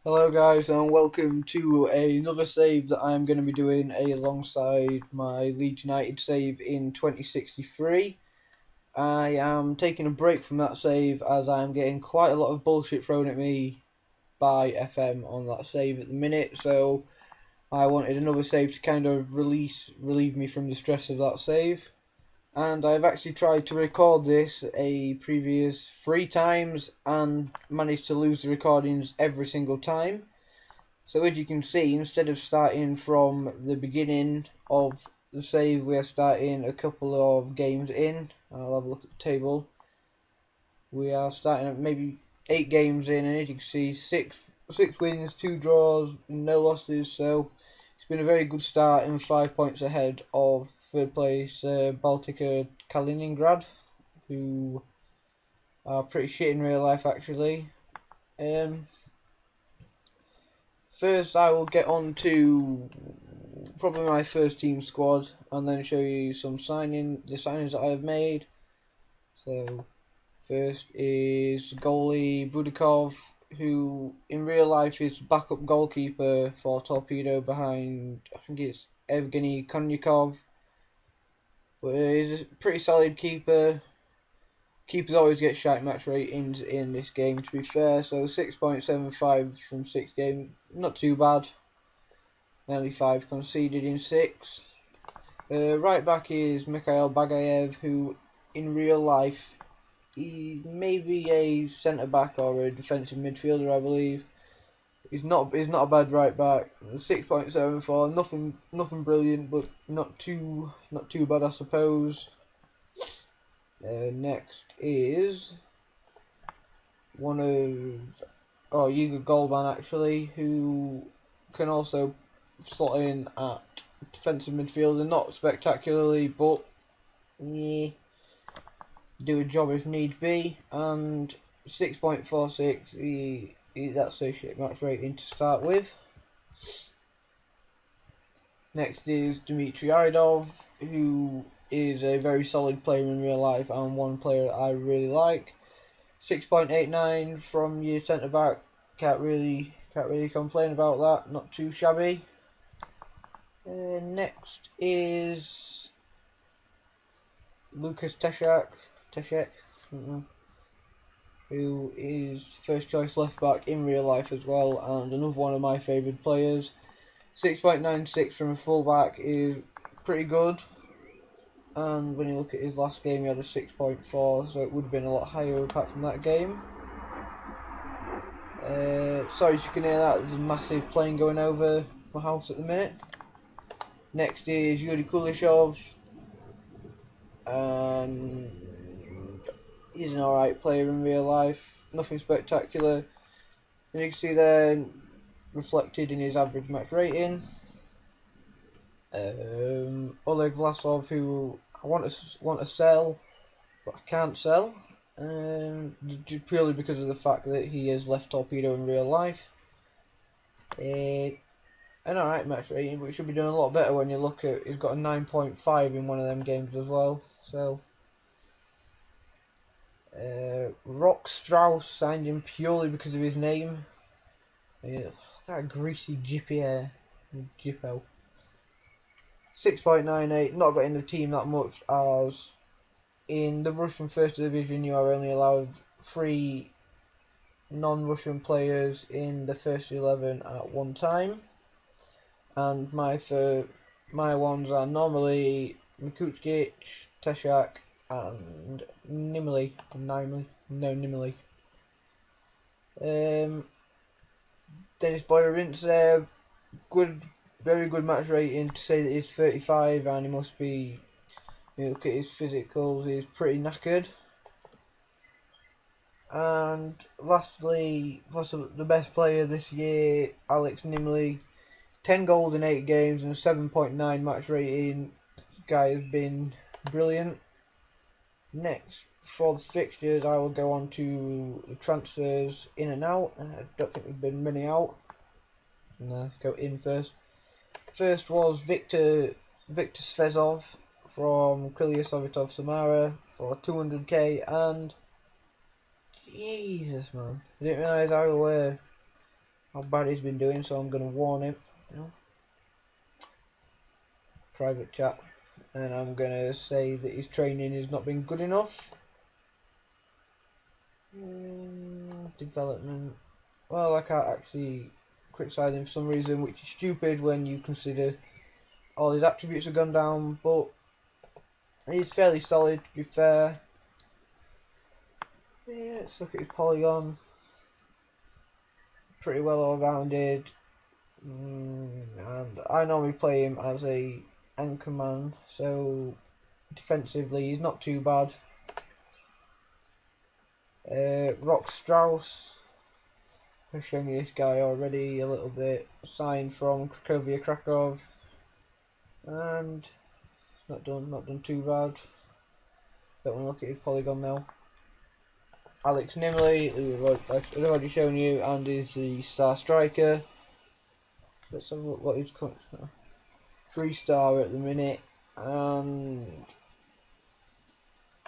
Hello guys and welcome to another save that I'm going to be doing alongside my Leeds United save in 2063. I am taking a break from that save as I'm getting quite a lot of bullshit thrown at me by FM on that save at the minute, so I wanted another save to kind of relieve me from the stress of that save. And I've actually tried to record this a previous 3 times and managed to lose the recordings every single time. So as you can see, instead of starting from the beginning of the save, we are starting a couple of games in. I'll have a look at the table. We are starting at maybe 8 games in, and as you can see, six wins, 2 draws, no losses. So it's been a very good start and 5 points ahead of third place Baltica Kaliningrad, who are pretty shit in real life actually. First I will get on to probably my first team squad and then show you the signings that I have made. So first is goalie Budikov, who in real life is backup goalkeeper for Torpedo behind, I think it's Evgeny Konyakov. But he's a pretty solid keeper. Keepers always get shite match ratings in this game, to be fair, so 6.75 from 6 games, not too bad. Nearly 5 conceded in 6. Right back is Mikhail Bagayev, who in real life he may be a centre back or a defensive midfielder, I believe. He's not a bad right back. 6.74, nothing brilliant, but not too bad, I suppose. Next is Igor Golban actually, who can also slot in at defensive midfielder, not spectacularly, but yeah, do a job if need be. And 6.46, that's a shit match rating to start with. Next is Dmitry Aridov, who is a very solid player in real life and one player that I really like. 6.89 from your centre back. Can't really complain about that. Not too shabby. Next is Lucas Teshek, who is first choice left back in real life as well, and another one of my favourite players. 6.96 from a full back is pretty good, and when you look at his last game he had a 6.4, so it would have been a lot higher apart from that game. Sorry if you can hear that, there's a massive plane going over my house at the minute. Next is Yuri Kulishov, and he's an alright player in real life, nothing spectacular. And you can see there, reflected in his average match rating. Oleg Vlasov, who I want to sell, but I can't sell, purely because of the fact that he has left Torpedo in real life. An alright match rating, but it should be doing a lot better when you look at he's got a 9.5 in one of them games as well. So Rock Strauss signed him purely because of his name. That greasy jippy hair, Jippo. 6.98, not got in the team that much, as in the Russian First Division you are only allowed 3 non-Russian players in the first 11 at one time. And my ones are normally Mikuchkic, Teshak, and Nimley. Dennis Boyerins there, very good match rating to say that he's 35, and he must be. You look at his physicals, he's pretty knackered. And lastly, the best player this year, Alex Nimley. 10 goals in 8 games and a 7.9 match rating. This guy has been brilliant. Next, for the fixtures, I will go on to the transfers in and out. I don't think there's been many out. No, go in first. First was Viktor Svezov from Krylia Sovetov Samara for 200k, and Jesus man, I didn't realise how bad he's been doing, so I'm going to warn him. You know, private chat, and I'm going to say that his training has not been good enough. Development. Well, I can't actually criticise him for some reason, which is stupid when you consider all his attributes have gone down, but he's fairly solid, to be fair. Yeah, let's look at his polygon. Pretty well all rounded. And I normally play him as a anchor man, so defensively he's not too bad. Rock Strauss. I've shown you this guy already a little bit. Signed from Cracovia, Krakow, and not done too bad. Don't want to look at his polygon now. Alex Nimley, who I've already shown you, and is the star striker. Let's have a look what he's 3-star at the minute, and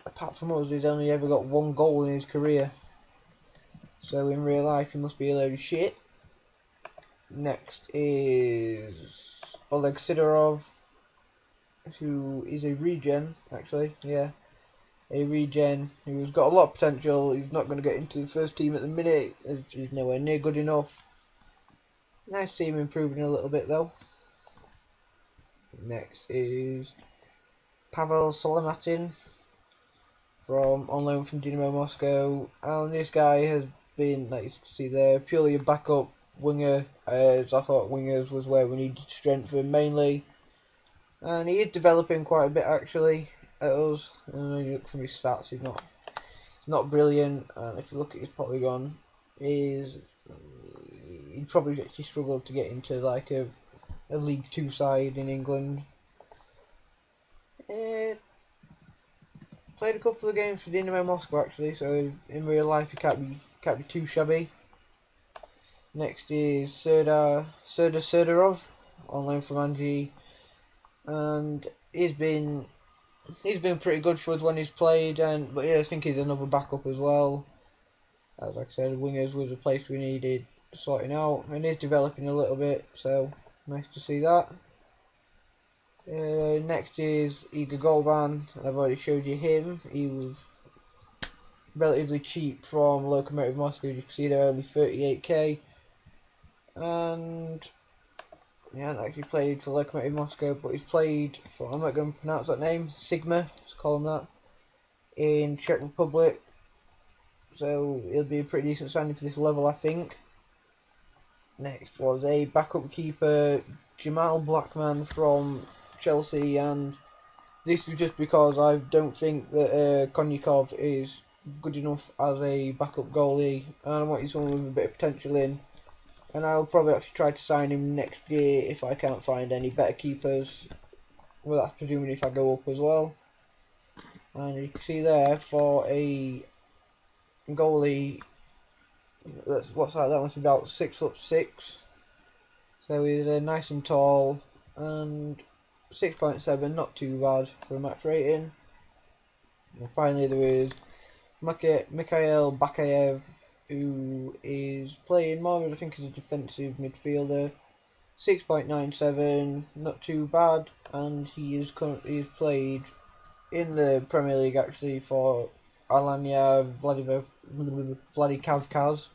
apart from us, he's only ever got 1 goal in his career. So in real life, he must be a load of shit. Next is Oleg Sidorov, who is a regen, actually, yeah. A regen who's got a lot of potential. He's not going to get into the first team at the minute, as he's nowhere near good enough. Nice team improving a little bit though. Next is Pavel Solomatin on loan from Dynamo Moscow, and this guy has been, like you can see there, purely a backup winger, as I thought wingers was where we needed to strengthen mainly, and he is developing quite a bit actually at us. And when you look from his stats, he's not brilliant, and if you look at his polygon, he'd probably actually struggle to get into like a League 2 side in England. Played a couple of games for Dynamo Moscow actually, so in real life he can't be too shabby. Next is Serdar Serdarov on loan from Angie, and he's been pretty good for us when he's played, but yeah, I think he's another backup as well. As like I said, wingers was a place we needed sorting out, and he's developing a little bit, so nice to see that. Next is Igor Golban, and I've already showed you him. He was relatively cheap from Lokomotiv Moscow. You can see they're only 38k, and he hasn't actually played for Lokomotiv Moscow, but he's played for, I'm not going to pronounce that name, Sigma, let's call him that, in Czech Republic. So he'll be a pretty decent signing for this level, I think. Next was a backup keeper, Jamal Blackman from Chelsea, and this is just because I don't think that Konyakov is good enough as a backup goalie, and I wanted someone with a bit of potential in, and I'll probably actually try to sign him next year if I can't find any better keepers. Well, that's presuming if I go up as well. And you can see there, for a goalie, what's that must be about 6'6", so he's nice and tall, and 6.7, not too bad for a match rating. And finally there is Mikhail Bakayev, who is playing more, I think, as a defensive midfielder. 6.97, not too bad, and he is played in the Premier League actually for Alanya Vladikavkaz,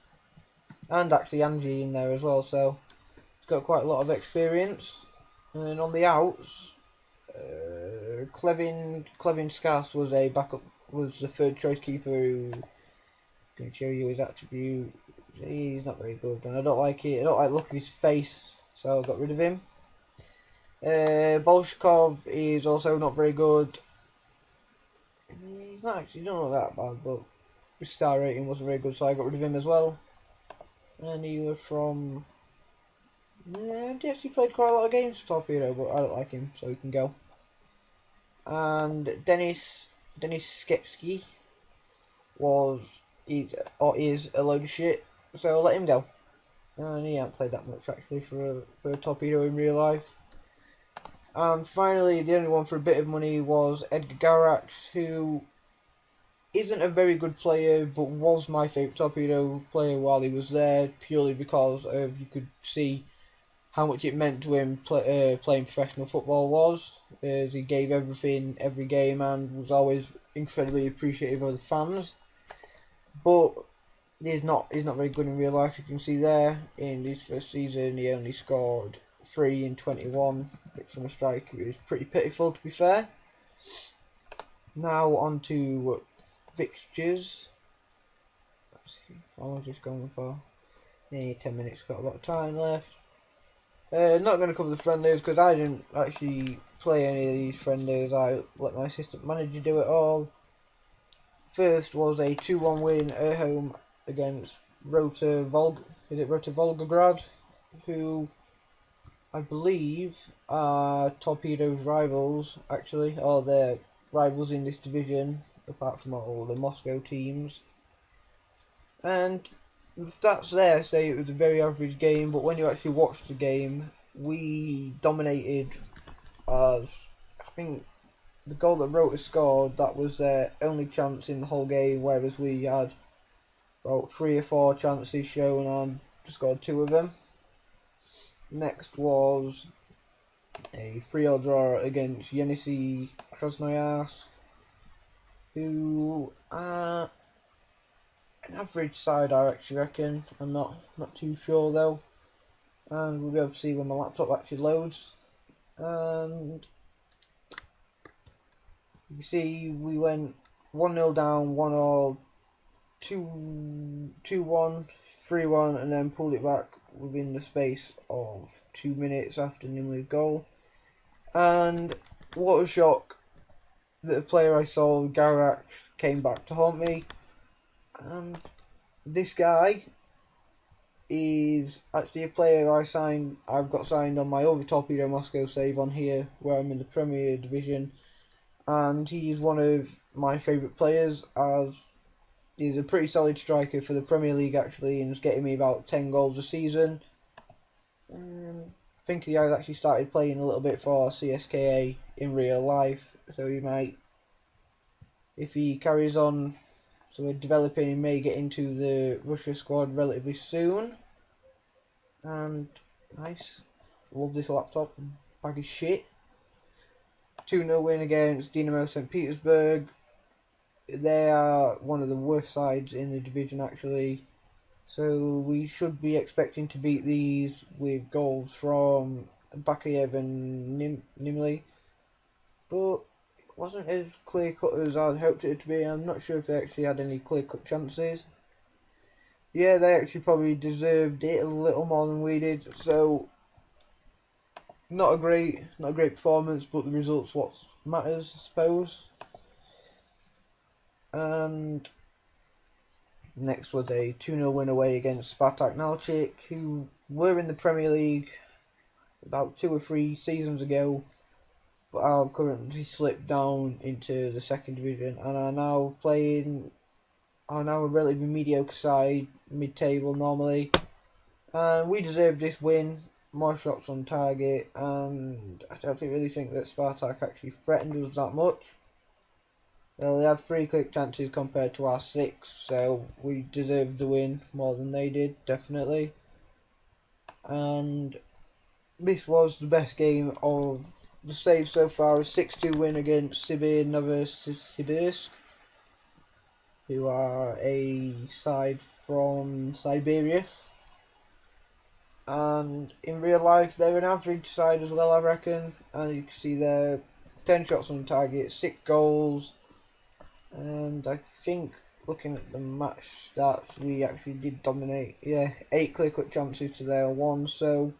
and actually Angie in there as well, so he's got quite a lot of experience. And on the outs, Clevin Skas was a backup, was the third choice keeper who can show you his attribute. He's not very good, and I don't like it. I don't like the look of his face, so I got rid of him. Bolshakov is also not very good. He's not actually not that bad, but his star rating wasn't very good, so I got rid of him as well. And he was from, he actually played quite a lot of games for Torpedo, but I don't like him, so he can go. And Denis Skepsky is a load of shit, so I'll let him go. And he hasn't played that much actually for a Torpedo in real life. And finally, the only one for a bit of money was Edgar Garax, who isn't a very good player, but was my favourite Torpedo player while he was there, purely because you could see how much it meant to him playing professional football was. He gave everything every game and was always incredibly appreciative of the fans. But he's not very good in real life. You can see there in his first season he only scored 3 in 21 from a strike. It was pretty pitiful, to be fair. Now on to fixtures. Let's see, how long is this going for? Nearly 10 minutes, got a lot of time left. Not going to cover the friendlies because I didn't actually play any of these friendlies. I let my assistant manager do it all. First was a 2-1 win at home against Rota Volgograd, who I believe are Torpedo's rivals, actually, or they're rivals in this division, apart from all the Moscow teams. And the stats there say it was a very average game, but when you actually watch the game, we dominated. As I think the goal that Rota scored, that was their only chance in the whole game, whereas we had about 3 or 4 chances shown and scored 2 of them. Next was a 3-0 draw against Yenisei Krasnoyarsk, who are an average side, I actually reckon. I'm not too sure though, and we'll be able to see when my laptop actually loads. And you see we went 1-0 down, 1-0, 2-1, 3-1, and then pulled it back within the space of 2 minutes after Nimli's goal. And what a shock that a player I saw, Garak, came back to haunt me. And this guy is actually a player I've got signed on my other Torpedo Moscow save on here, where I'm in the Premier Division, and he's one of my favourite players, as he's a pretty solid striker for the Premier League actually, and is getting me about 10 goals a season. I think he has actually started playing a little bit for CSKA in real life, so he might, if he carries on developing, he may get into the Russia squad relatively soon. And nice, love this laptop, bag of shit. 2-0 win against Dynamo St. Petersburg. They are one of the worst sides in the division actually, so we should be expecting to beat these with goals from Bakayev and Nimli, but it wasn't as clear cut as I'd hoped it to be. I'm not sure if they actually had any clear cut chances. Yeah, they actually probably deserved it a little more than we did, so not a great performance, but the result's what matters, I suppose. And next was a 2-0 win away against Spartak Nalchik, who were in the Premier League about 2 or 3 seasons ago, but have currently slipped down into the second division and are now a relatively mediocre side, mid-table normally. And we deserved this win, more shots on target, and I don't really think that Spartak actually threatened us that much. Well, they had 3 clear chances compared to our 6, so we deserved the win more than they did, definitely. And this was the best game of the save so far, a 6-2 win against Sibir Novosibirsk, who are a side from Siberia. And in real life, they're an average side as well, I reckon. And you can see there, 10 shots on target, 6 goals. And I think, looking at the match stats, we actually did dominate. Yeah, 8 clear-cut chances to their 1, so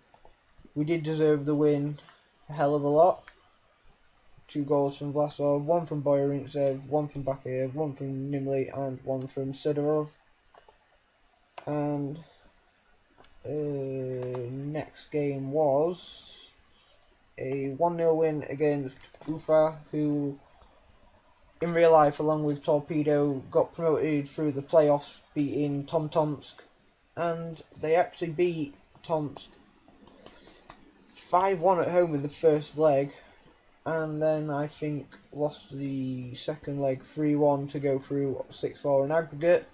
we did deserve the win a hell of a lot. 2 goals from Vlasov, 1 from Boyarintsev, 1 from Bakayev, 1 from Nimli, and 1 from Sidorov. And next game was a 1-0 win against Ufa, who in real life, along with Torpedo, got promoted through the playoffs, beating Tomsk, and they actually beat Tomsk 5-1 at home in the first leg, and then I think lost the second leg 3-1 to go through 6-4 in aggregate.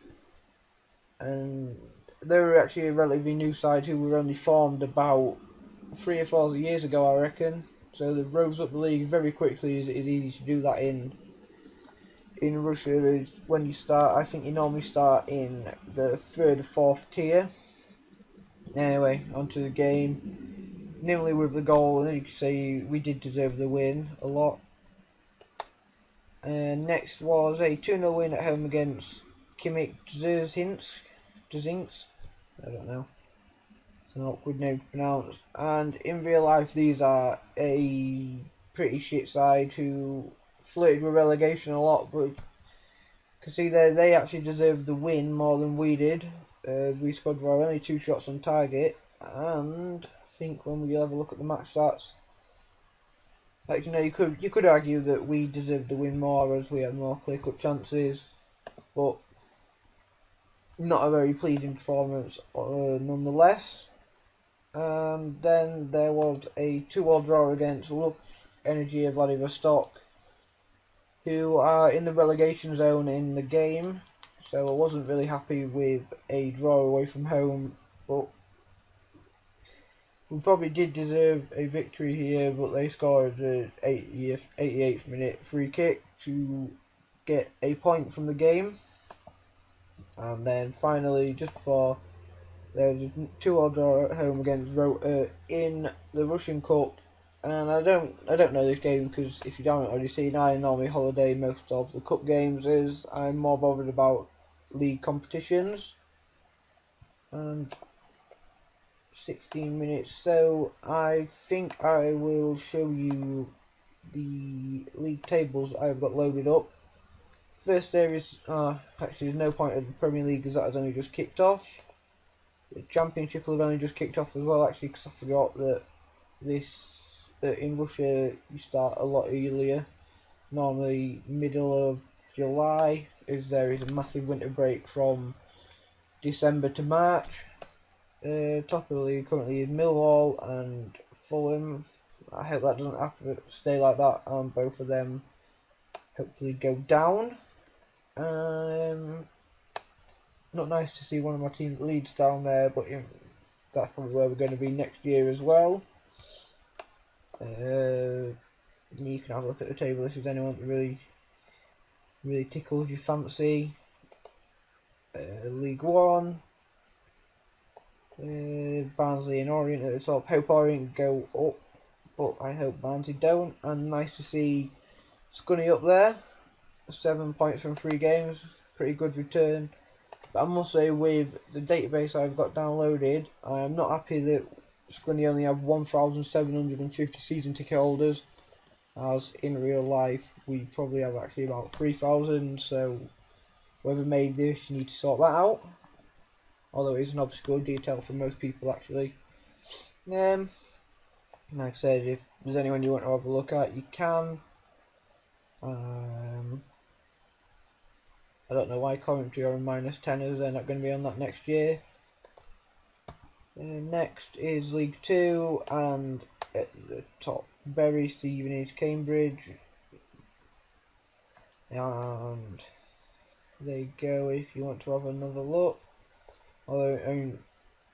And they were actually a relatively new side who were only formed about 3 or 4 years ago, I reckon. So they rose up the league very quickly. It's easy to do that in Russia. When you start, I think you normally start in the 3rd or 4th tier. Anyway, onto the game. Nearly with the goal, and you could say we did deserve the win a lot. And next was a 2-0 win at home against Kimmich Dzinsk. I don't know. It's an awkward name to pronounce. And in real life, these are a pretty shit side who flirted with relegation a lot, but can see they actually deserved the win more than we did. We scored our only 2 shots on target, and I think when we have a look at the match stats, actually no, you could argue that we deserved the win more as we had more clear-cut chances, but not a very pleasing performance nonetheless. And then there was a 2-2 draw against Lux Energy of Vladivostok, who are in the relegation zone in the game, so I wasn't really happy with a draw away from home, but we probably did deserve a victory here, but they scored the 88th minute free kick to get a point from the game. And then finally, just before, there was a 2-2 draw at home against Rota in the Russian Cup. And I don't know this game because if you don't already seen, I normally holiday most of the cup games as I'm more bothered about league competitions. And 16 minutes, so I think I will show you the league tables I've got loaded up. First there is, actually there's no point of the Premier League as that has only just kicked off. The Championship will have only just kicked off as well, actually, because I forgot that in Russia you start a lot earlier, normally middle of July, as there is a massive winter break from December to March. Top of the league currently is Millwall and Fulham. I hope that doesn't stay like that and both of them hopefully go down. Not nice to see one of my teams Leeds down there, but that's probably where we're going to be next year as well. You can have a look at the table if there's anyone that really tickles your fancy. League One. Barnsley and Orient at the top. Hope Orient go up, but I hope Barnsley don't. And nice to see Scunny up there. 7 points from 3 games. Pretty good return. But I must say, with the database I've got downloaded, I am not happy that Scunny only have 1,750 season ticket holders, as in real life we probably have actually about 3,000. So whoever made this, you need to sort that out. Although it is an obscure detail for most people, actually. Like I said, if there's anyone you want to have a look at, you can. I don't know why Coventry are a -10 as they're not going to be on that next year. Next is League 2, and at the top, Bury, Stevenage, Cambridge. And there you go if you want to have another look. Although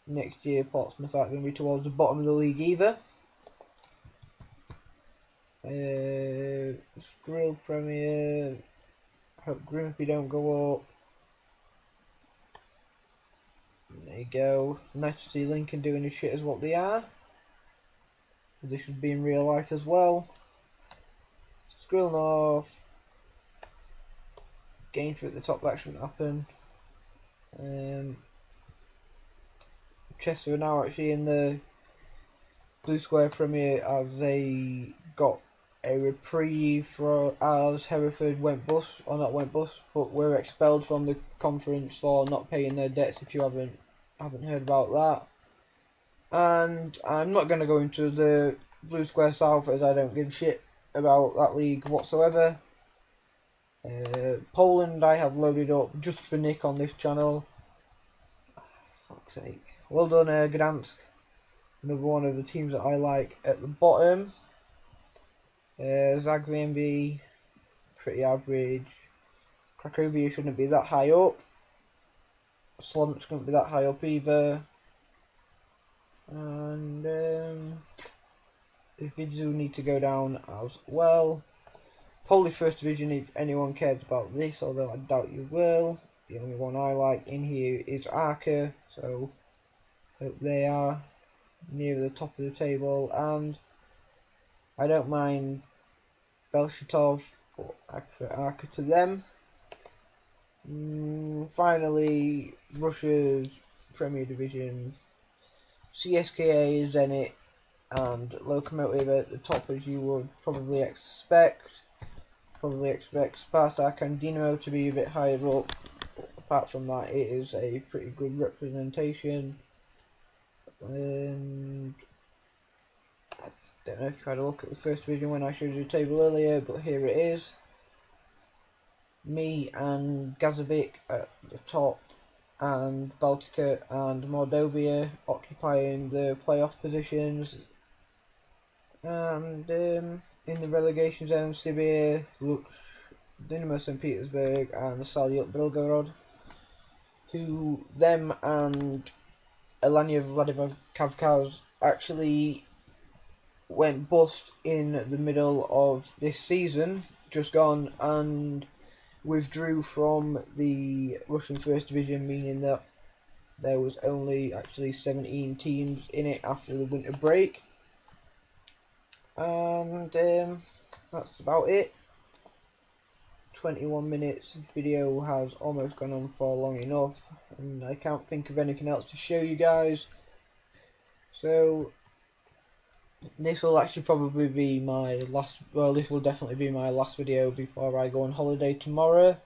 next year Portsmouth aren't going to be towards the bottom of the league either. Skrill Premier. Hope Grimsby don't go up. There you go. Nice to see Lincoln doing as shit as what they are. This should be in real life as well. Skrill North. Gainsborough at the top, that shouldn't happen. Chester are now actually in the Blue Square Premier as they got a reprieve as Hereford went bust, or not went bust, but were expelled from the conference for not paying their debts, if you haven't heard about that. And I'm not going to go into the Blue Square South as I don't give a shit about that league whatsoever. Poland I have loaded up just for Nick on this channel. Fuck's sake. Well done, Gdansk. Another one of the teams that I like at the bottom. Zagreb, pretty average. Cracovia shouldn't be that high up. Slonsk shouldn't be that high up either. And Vidzu need to go down as well. Polish First Division, if anyone cares about this, although I doubt you will. The only one I like in here is Arca, so hope they are near the top of the table. And I don't mind Belchatov, but I prefer Arca to them. Finally, Russia's Premier Division, CSKA, Zenit, and Lokomotiv at the top, as you would probably expect. Spartak and Dinamo to be a bit higher up, but apart from that, it is a pretty good representation. And I don't know if you had a look at the first division when I showed you the table earlier, but here it is. Me and Gazovic at the top, and Baltica and Mordovia occupying the playoff positions. And in the relegation zone, Sibir, Dynamo St. Petersburg and Salyut Belgorod, who them and Alanya Vladikavkaz actually went bust in the middle of this season, just gone, and withdrew from the Russian First Division, meaning that there was only actually 17 teams in it after the winter break. And that's about it. 21 minutes. This video has almost gone on for long enough, and I can't think of anything else to show you guys. So this will actually probably be my last, well, this will definitely be my last video before I go on holiday tomorrow,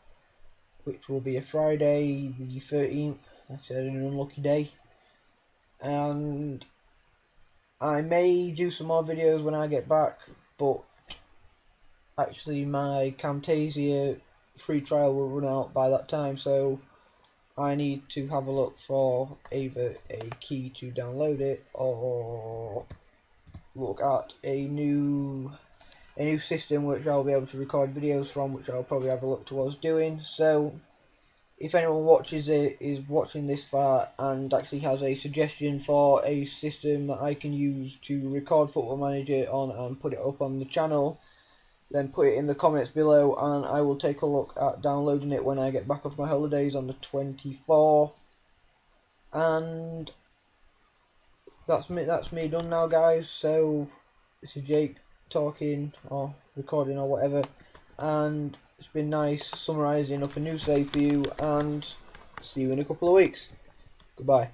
which will be a Friday the 13th. Actually, an unlucky day. And I may do some more videos when I get back, but actually my Camtasia free trial will run out by that time, so I need to have a look for either a key to download it or look at a new system which I'll be able to record videos from, which I'll probably have a look towards doing. So if anyone is watching this far and actually has a suggestion for a system that I can use to record Football Manager on and put it up on the channel, then put it in the comments below, and I will take a look at downloading it when I get back off my holidays on the 24th. And that's me done now, guys. So this is Jake talking or recording or whatever, and it's been nice summarising up a new save for you, and see you in a couple of weeks. Goodbye.